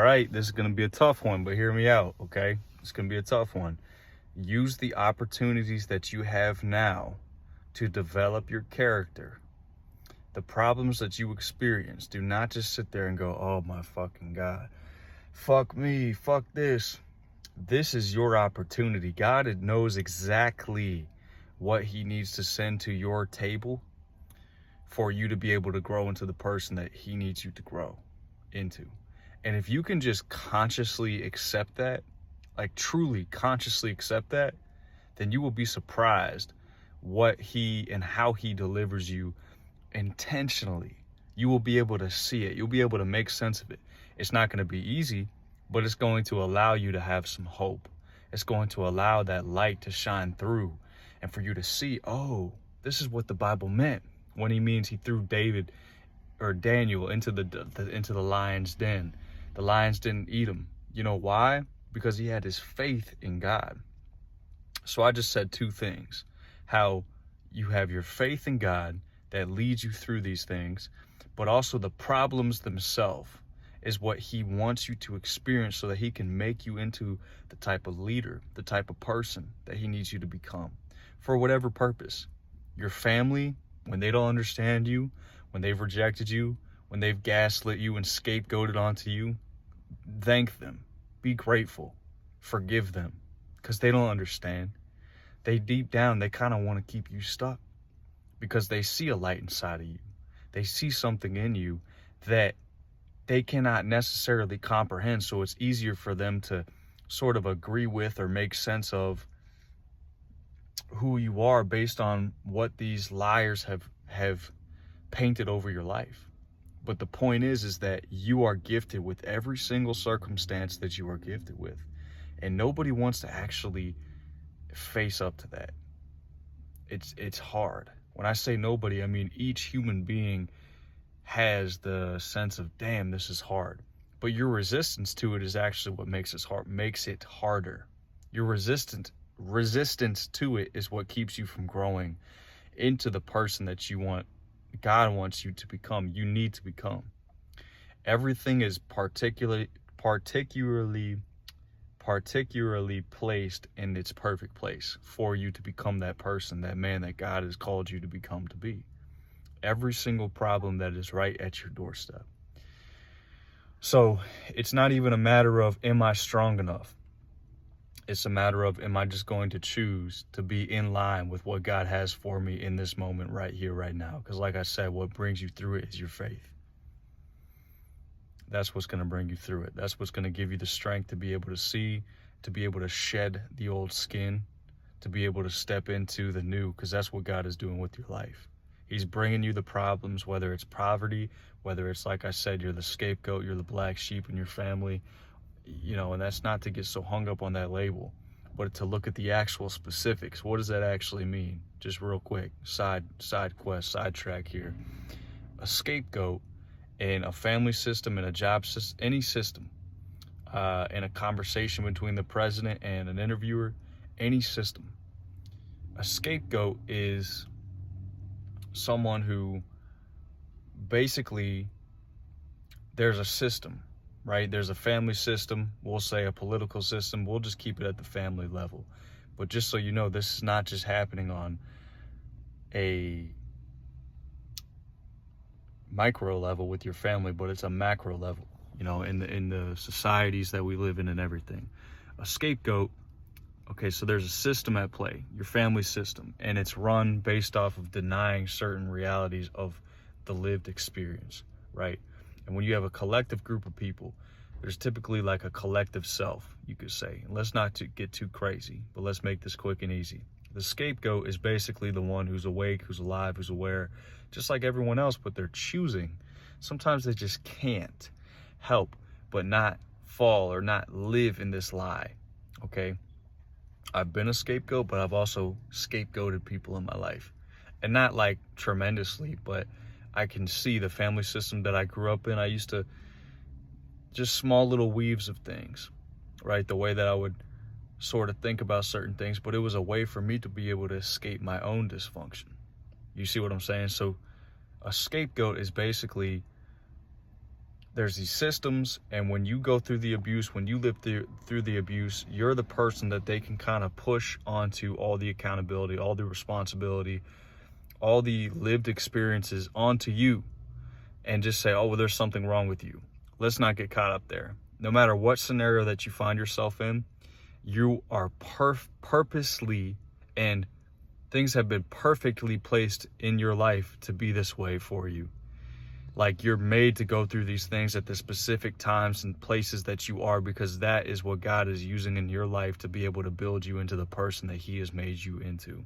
right, this is going to be a tough one, but hear me out, okay? It's going to be a tough one. Use the opportunities that you have now to develop your character. The problems that you experience, do not just sit there and go, oh my fucking God, fuck me, fuck this. This is your opportunity. God knows exactly what he needs to send to your table for you to be able to grow into the person that he needs you to grow into. And if you can just consciously accept that, like truly consciously accept that, then you will be surprised what he and how he delivers you intentionally. You will be able to see it. You'll be able to make sense of it. It's not going to be easy, but it's going to allow you to have some hope. It's going to allow that light to shine through and for you to see, oh, this is what the Bible meant when he means he threw David or Daniel into the lion's den. The lions didn't eat him. You know why? Because he had his faith in God. So I just said two things. How you have your faith in God that leads you through these things, but also the problems themselves is what he wants you to experience so that he can make you into the type of leader, the type of person that he needs you to become for whatever purpose. Your family, when they don't understand you, when they've rejected you, when they've gaslit you and scapegoated onto you, thank them. Be grateful. Forgive them because they don't understand. They deep down, they kind of want to keep you stuck because they see a light inside of you. They see something in you that they cannot necessarily comprehend. So it's easier for them to sort of agree with or make sense of who you are based on what these liars have painted over your life. But the point is that you are gifted with every single circumstance that you are gifted with. And nobody wants to actually face up to that. It's hard. When I say nobody, I mean each human being has the sense of, damn, this is hard. But your resistance to it is actually what makes it harder. Your resistance to it is what keeps you from growing into the person that you want, God wants you to become, you need to become. Everything is particularly placed in its perfect place for you to become that person, that man that God has called you to become, to be. Every single problem that is right at your doorstep. So it's not even a matter of, am I strong enough? It's a matter of, am I just going to choose to be in line with what God has for me in this moment right here, right now? Because like I said, what brings you through it is your faith. That's what's going to bring you through it. That's what's going to give you the strength to be able to see, to be able to shed the old skin, to be able to step into the new, because that's what God is doing with your life. He's bringing you the problems, whether it's poverty, whether it's, like I said, you're the scapegoat, you're the black sheep in your family, you know, and that's not to get so hung up on that label, but to look at the actual specifics. What does that actually mean? Just real quick, sidetrack here. A scapegoat in a family system, in a job system, any system, in a conversation between the president and an interviewer, any system. A scapegoat is someone who basically, there's a system, right? There's a family system, we'll say a political system, we'll just keep it at the family level. But just so you know, this is not just happening on a micro level with your family, but it's a macro level, you know, in the societies that we live in and everything. A scapegoat, okay, so there's a system at play, your family system, and it's run based off of denying certain realities of the lived experience, right? And when you have a collective group of people, there's typically like a collective self, you could say. And let's not get too crazy, but let's make this quick and easy. The scapegoat is basically the one who's awake, who's alive, who's aware, just like everyone else, but they're choosing. Sometimes they just can't help but not fall or not live in this lie, okay? I've been a scapegoat, but I've also scapegoated people in my life. And not like tremendously, but I can see the family system that I grew up in. I used to just small little weaves of things, right? The way that I would sort of think about certain things, but it was a way for me to be able to escape my own dysfunction. You see what I'm saying? So a scapegoat is basically there's these systems, and when you go through the abuse, when you live through the abuse, you're the person that they can kind of push onto all the accountability, all the responsibility, all the lived experiences onto you, and just say, oh, well, there's something wrong with you. Let's not get caught up there. No matter what scenario that you find yourself in, you are purposely, and things have been perfectly placed in your life to be this way for you. Like, you're made to go through these things at the specific times and places that you are, because that is what God is using in your life to be able to build you into the person that He has made you into.